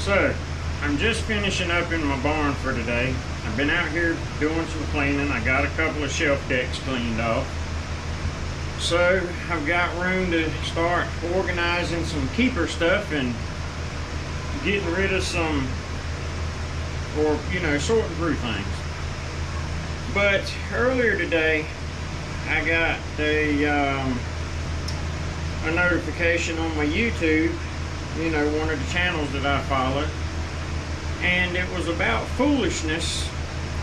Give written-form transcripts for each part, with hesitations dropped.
So, I'm just finishing up in my barn for today. I've been out here doing some cleaning. I got a couple of shelf decks cleaned off. So, I've got room to start organizing some keeper stuff and getting rid of some, or, sorting through things. But earlier today, I got a notification on my YouTube, one of the channels that I follow, and it was about foolishness,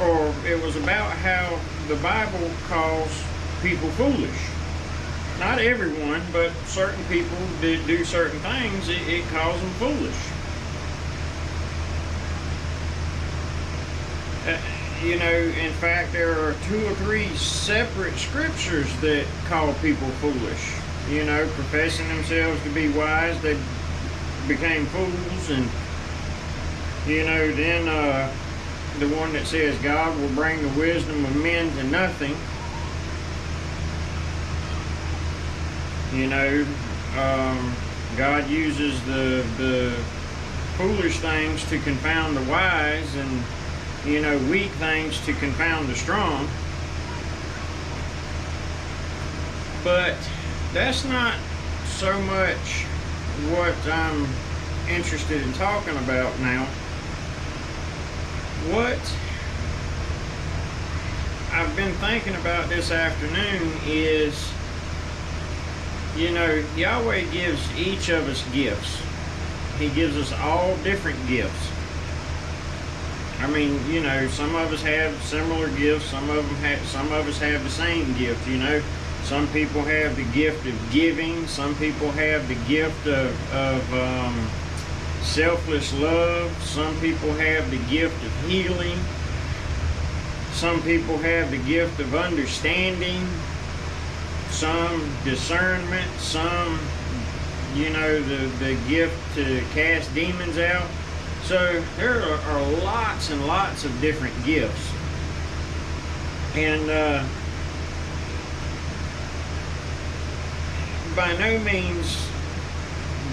or it was about how the Bible calls people foolish. Not everyone, but certain people that do certain things, it calls them foolish. In fact, there are 2 or 3 separate scriptures that call people foolish. Professing themselves to be wise, they became fools, and then the one that says God will bring the wisdom of men to nothing. God uses the foolish things to confound the wise, and weak things to confound the strong. But that's not so much what I'm interested in talking about now. What I've been thinking about this afternoon is, Yahweh gives each of us gifts. He gives us all different gifts. Some of us have similar gifts. Some of us have the same gift. Some people have the gift of giving. Some people have the gift of selfless love. Some people have the gift of healing. Some people have the gift of understanding. Some discernment. Some, the gift to cast demons out. So there are lots and lots of different gifts. And by no means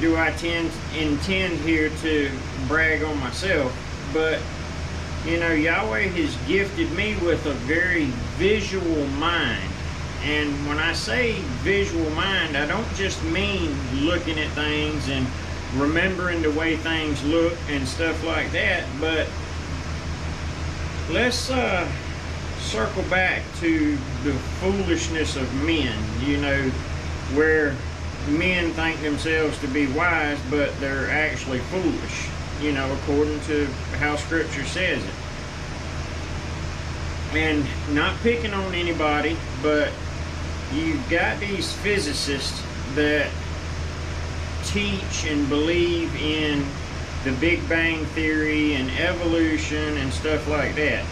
do I intend here to brag on myself, but Yahweh has gifted me with a very visual mind. And when I say visual mind, I don't just mean looking at things and remembering the way things look and stuff like that, but let's circle back to the foolishness of men, where men think themselves to be wise, but they're actually foolish, according to how Scripture says it. And not picking on anybody, but you've got these physicists that teach and believe in the Big Bang Theory and evolution and stuff like that.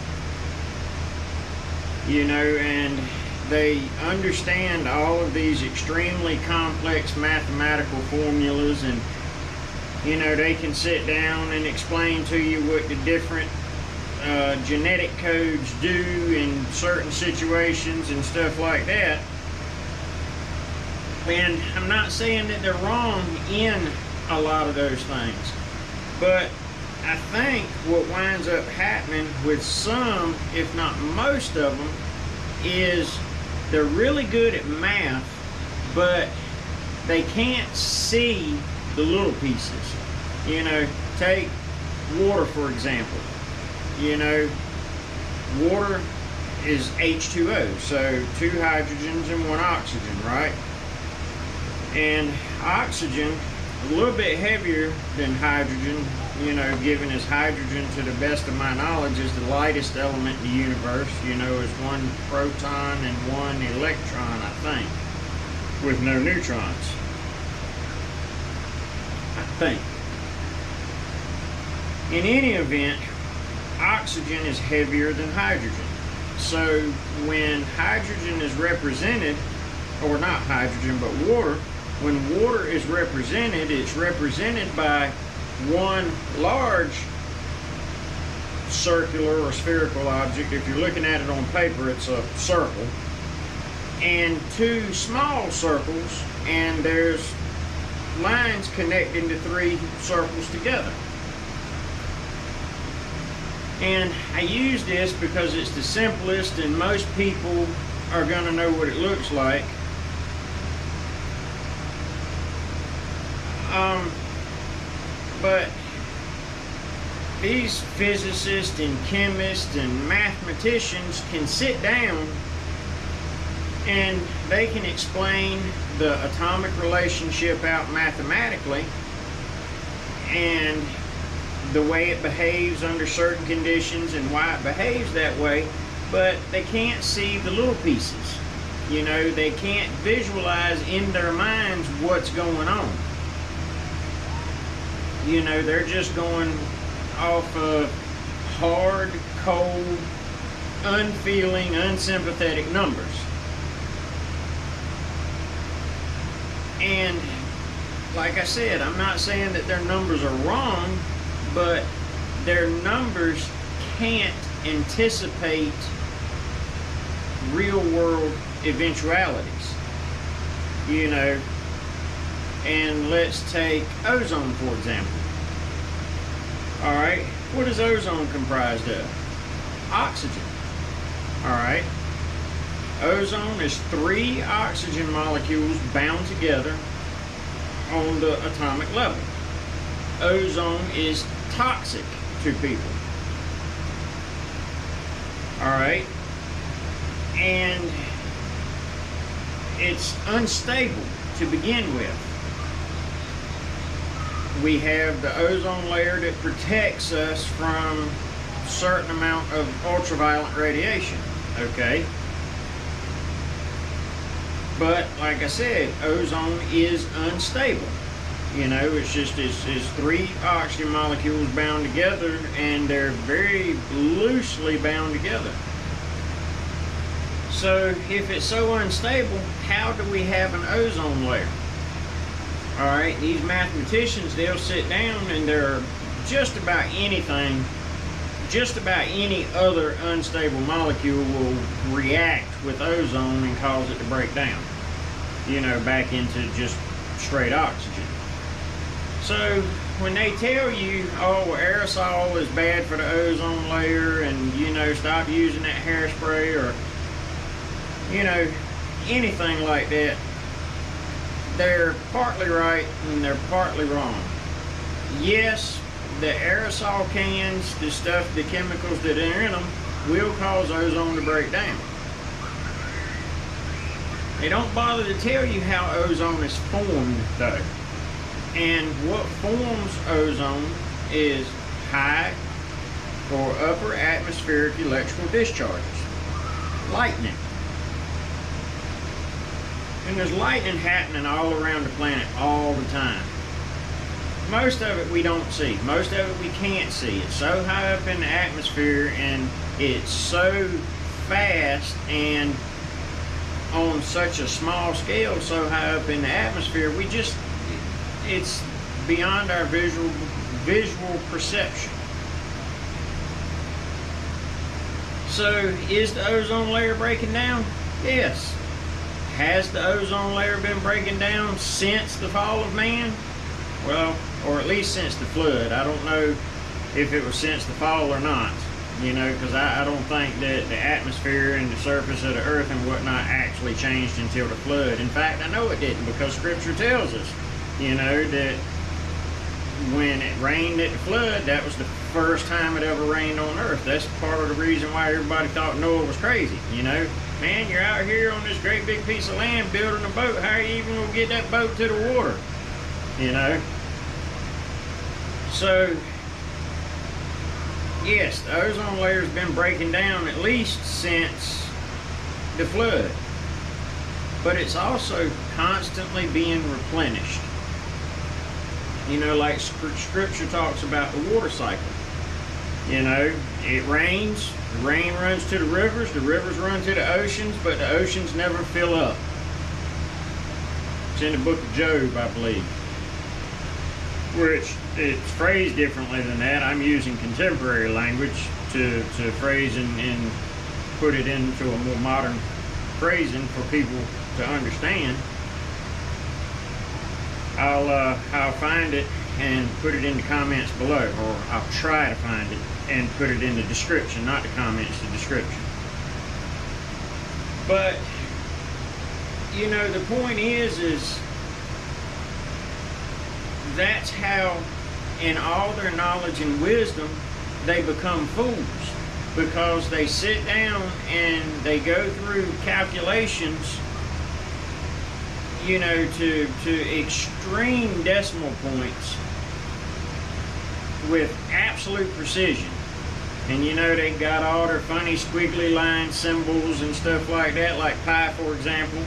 And they understand all of these extremely complex mathematical formulas, and they can sit down and explain to you what the different genetic codes do in certain situations and stuff like that. And I'm not saying that they're wrong in a lot of those things, but I think what winds up happening with some, if not most of them, is they're really good at math, but they can't see the little pieces. Take water for example. Water is H2O, so 2 hydrogens and 1 oxygen, right? And oxygen, a little bit heavier than hydrogen, given as hydrogen, to the best of my knowledge, is the lightest element in the universe. Is 1 proton and 1 electron, I think, with no neutrons. I think. In any event, oxygen is heavier than hydrogen. So when hydrogen is represented, or not hydrogen, but water, when water is represented, it's represented by 1 large circular or spherical object. If you're looking at it on paper, it's a circle, and 2 small circles, and there's lines connecting the 3 circles together. And I use this because it's the simplest and most people are going to know what it looks like. But these physicists and chemists and mathematicians can sit down and they can explain the atomic relationship out mathematically and the way it behaves under certain conditions and why it behaves that way, but they can't see the little pieces. You know, they can't visualize in their minds what's going on. You know, they're just going off of hard, cold, unfeeling, unsympathetic numbers. And like I said, I'm not saying that their numbers are wrong, but their numbers can't anticipate real world eventualities. You know, and let's take ozone for example. Alright, what is ozone comprised of? Oxygen. Alright, ozone is 3 oxygen molecules bound together on the atomic level. Ozone is toxic to people. Alright, and it's unstable to begin with. We have the ozone layer that protects us from a certain amount of ultraviolet radiation, okay? But like I said, ozone is unstable. You know, it's 3 oxygen molecules bound together, and they're very loosely bound together. So if it's so unstable, how do we have an ozone layer? Alright, these mathematicians, they'll sit down and they're just about anything, just about any other unstable molecule will react with ozone and cause it to break down, you know, back into just straight oxygen. So when they tell you, oh, aerosol is bad for the ozone layer and, you know, stop using that hairspray or, you know, anything like that, they're partly right and they're partly wrong. Yes, the aerosol cans, the stuff, the chemicals that are in them will cause ozone to break down. They don't bother to tell you how ozone is formed though. And what forms ozone is high or upper atmospheric electrical discharges. Lightning. And there's lightning happening all around the planet all the time. Most of it we don't see. Most of it we can't see. It's so high up in the atmosphere and it's so fast and on such a small scale, so high up in the atmosphere, it's beyond our visual perception. So is the ozone layer breaking down? Yes. Has the ozone layer been breaking down since the fall of man? Well, or at least since the flood. I don't know if it was since the fall or not, you know, because I don't think that the atmosphere and the surface of the earth and whatnot actually changed until the flood. In fact, I know it didn't, because scripture tells us, you know, that when it rained at the flood, that was the first time it ever rained on earth. That's part of the reason why everybody thought Noah was crazy, you know. Man, you're out here on this great big piece of land building a boat. How are you even going to get that boat to the water? You know? So, yes, the ozone layer's been breaking down at least since the flood. But it's also constantly being replenished. You know, like scripture talks about the water cycle. You know, it rains, the rain runs to the rivers run to the oceans, but the oceans never fill up. It's in the book of Job, I believe. Which, it's phrased differently than that. I'm using contemporary language to phrase and put it into a more modern phrasing for people to understand. I'll find it and put it in the comments below, or I'll try to find it and put it in the description, not the comments, the description. But, you know, the point is that's how, in all their knowledge and wisdom, they become fools, because they sit down and they go through calculations, you know, to extreme decimal points with absolute precision. And you know, they got all their funny squiggly line symbols and stuff like that, like pi, for example.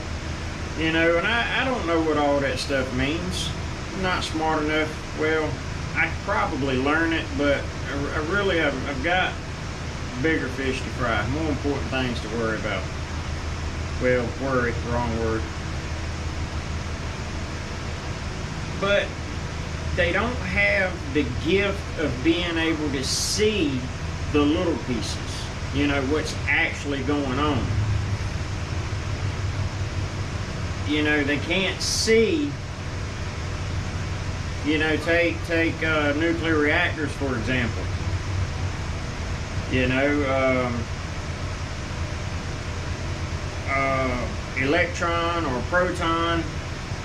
You know, and I don't know what all that stuff means. I'm not smart enough. Well, I could probably learn it, but I've got bigger fish to fry, more important things to worry about. Well, worry, wrong word. But they don't have the gift of being able to see the little pieces, you know, what's actually going on. You know, they can't see, you know, take nuclear reactors, for example. You know, electron or proton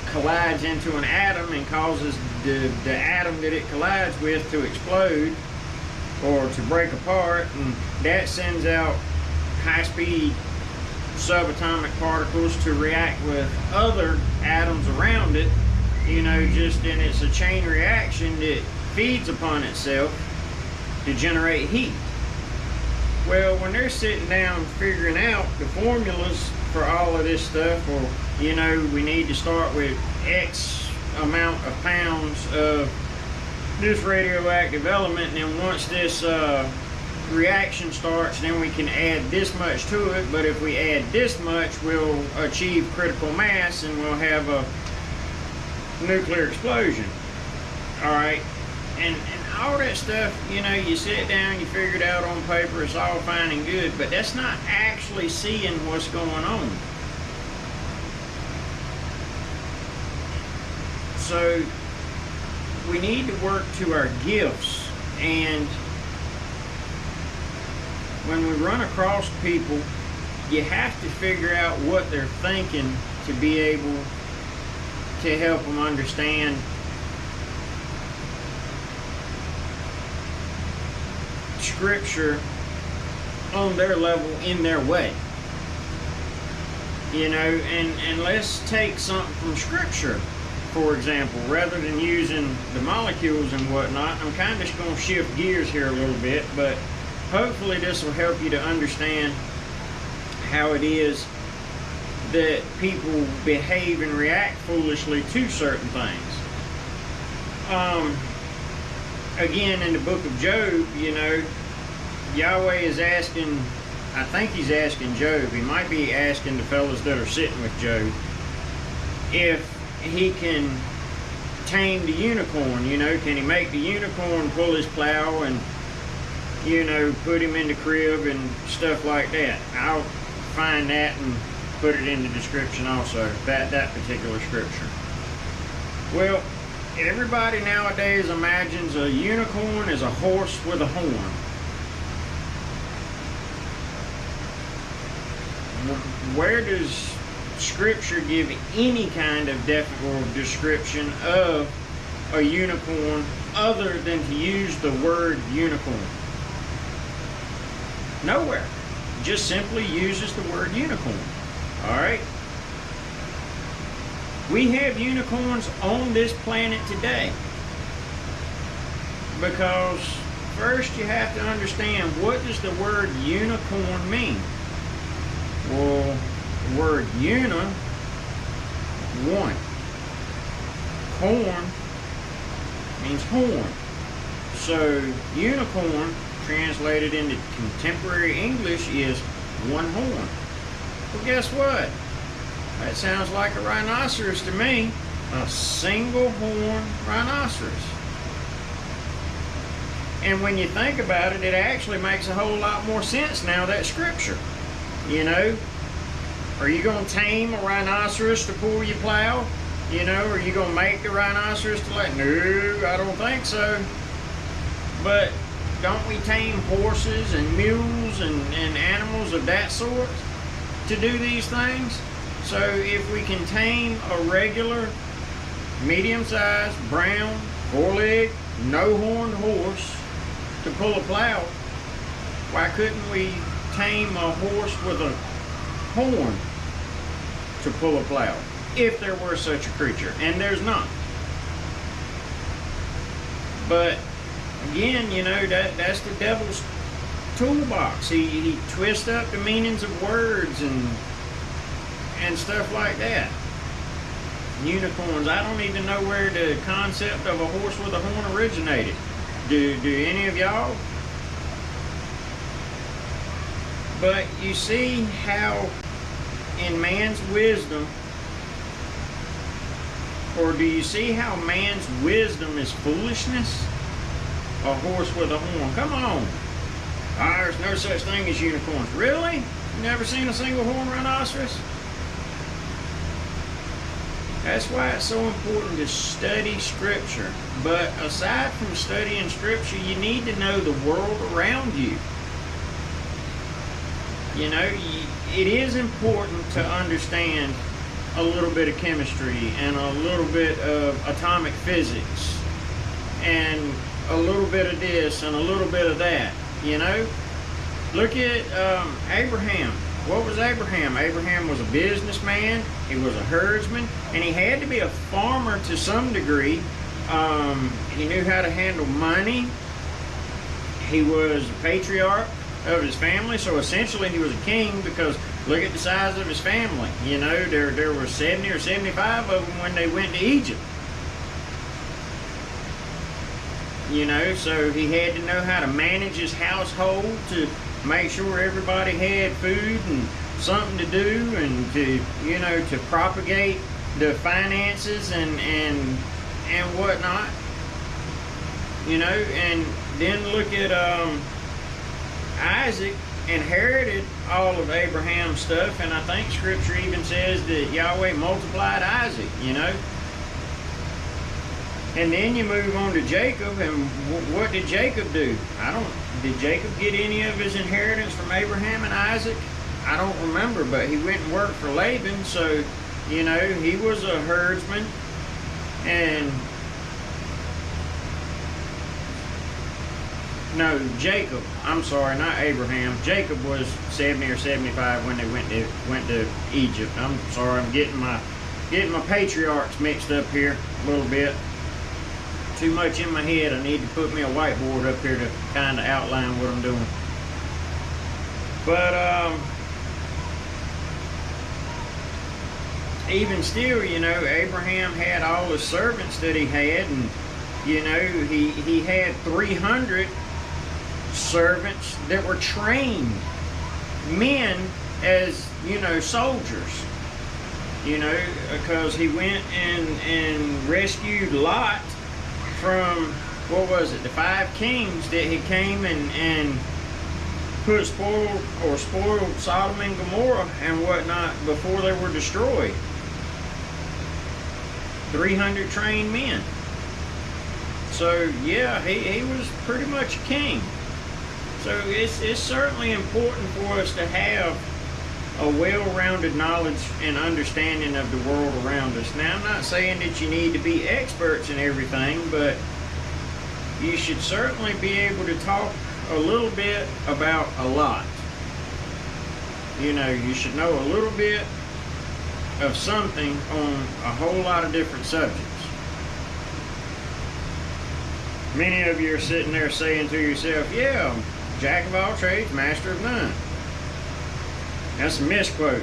collides into an atom and causes the atom that it collides with to explode or to break apart, and that sends out high-speed subatomic particles to react with other atoms around it, you know, and it's a chain reaction that feeds upon itself to generate heat. Well, when they're sitting down figuring out the formulas for all of this stuff, or, you know, we need to start with X amount of pounds of this radioactive element, and then once this reaction starts, then we can add this much to it, but if we add this much, we'll achieve critical mass and we'll have a nuclear explosion. Alright, and all that stuff, you know, you sit down, you figure it out on paper, it's all fine and good, but that's not actually seeing what's going on. So we need to work to our gifts, and when we run across people, you have to figure out what they're thinking to be able to help them understand Scripture on their level, in their way. You know, and let's take something from Scripture, for example, rather than using the molecules and whatnot. I'm kind of just going to shift gears here a little bit, but hopefully this will help you to understand how it is that people behave and react foolishly to certain things. Again, in the book of Job, you know, Yahweh is asking, I think he's asking Job, he might be asking the fellas that are sitting with Job, if he can tame the unicorn. You know, can he make the unicorn pull his plow and, you know, put him in the crib and stuff like that. I'll find that and put it in the description also, that particular scripture. Well, everybody nowadays imagines a unicorn as a horse with a horn. Where does Scripture give any kind of definite description of a unicorn other than to use the word unicorn? Nowhere. Just simply uses the word unicorn. Alright? We have unicorns on this planet today, because first you have to understand, what does the word unicorn mean? Well, the word una, one. Corn means horn. So unicorn, translated into contemporary English, is one horn. Well, guess what? That sounds like a rhinoceros to me. A single horn rhinoceros. And when you think about it, it actually makes a whole lot more sense now, that scripture. You know, are you going to tame a rhinoceros to pull your plow? You know, are you gonna make the rhinoceros to like? No, I don't think so. But don't we tame horses and mules and animals of that sort to do these things? So if we can tame a regular, medium-sized, brown, four-legged, no-horned horse to pull a plow, why couldn't we tame a horse with a horn to pull a plow? If there were such a creature, and there's not. But again, you know, that's the devil's toolbox. He twists up the meanings of words and stuff like that. Unicorns. I don't even know where the concept of a horse with a horn originated. Do any of y'all? But you see how in man's wisdom, or do you see how man's wisdom is foolishness? A horse with a horn. Come on. There's no such thing as unicorns. Really? You never seen a single horned rhinoceros? That's why it's so important to study Scripture. But aside from studying Scripture, you need to know the world around you. You know, it is important to understand a little bit of chemistry and a little bit of atomic physics and a little bit of this and a little bit of that, you know? Look at Abraham. What was Abraham? Abraham was a businessman, he was a herdsman, and he had to be a farmer to some degree. He knew how to handle money. He was a patriarch of his family, so essentially he was a king, because look at the size of his family. You know, there were 70 or 75 of them when they went to Egypt. You know, so he had to know how to manage his household to make sure everybody had food and something to do, and to, you know, to propagate the finances and whatnot. You know, and then look at Isaac inherited all of Abraham's stuff, and I think Scripture even says that Yahweh multiplied Isaac, you know. And then you move on to Jacob, and what did Jacob do? Did Jacob get any of his inheritance from Abraham and Isaac? I don't remember, but he went and worked for Laban, so, you know, he was a herdsman. And no, Jacob, I'm sorry, not Abraham. Jacob was 70 or 75 when they went to Egypt. I'm sorry, I'm getting my patriarchs mixed up here a little bit. Too much in my head. I need to put me a whiteboard up here to kind of outline what I'm doing. But even still, you know, Abraham had all the servants that he had, and you know, he had 300 servants that were trained men as, you know, soldiers. You know, because he went and rescued Lot from, what was it, the 5 kings that he came and spoiled Sodom and Gomorrah and whatnot before they were destroyed. 300 trained men. So yeah, he was pretty much a king. So it's certainly important for us to have a well-rounded knowledge and understanding of the world around us. Now, I'm not saying that you need to be experts in everything, but you should certainly be able to talk a little bit about a lot. You know, you should know a little bit of something on a whole lot of different subjects. Many of you are sitting there saying to yourself, yeah, jack of all trades, master of none. That's a misquote.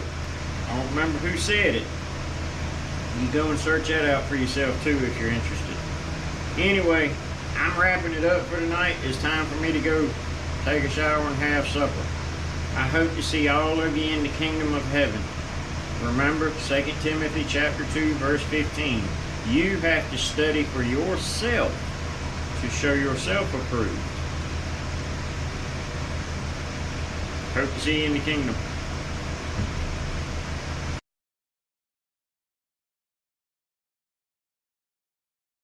I don't remember who said it. You go and search that out for yourself too if you're interested. Anyway, I'm wrapping it up for tonight. It's time for me to go take a shower and have supper. I hope to see all of you in the kingdom of heaven. Remember 2 Timothy chapter 2 verse 15. You have to study for yourself to show yourself approved. Hope to see you in the kingdom.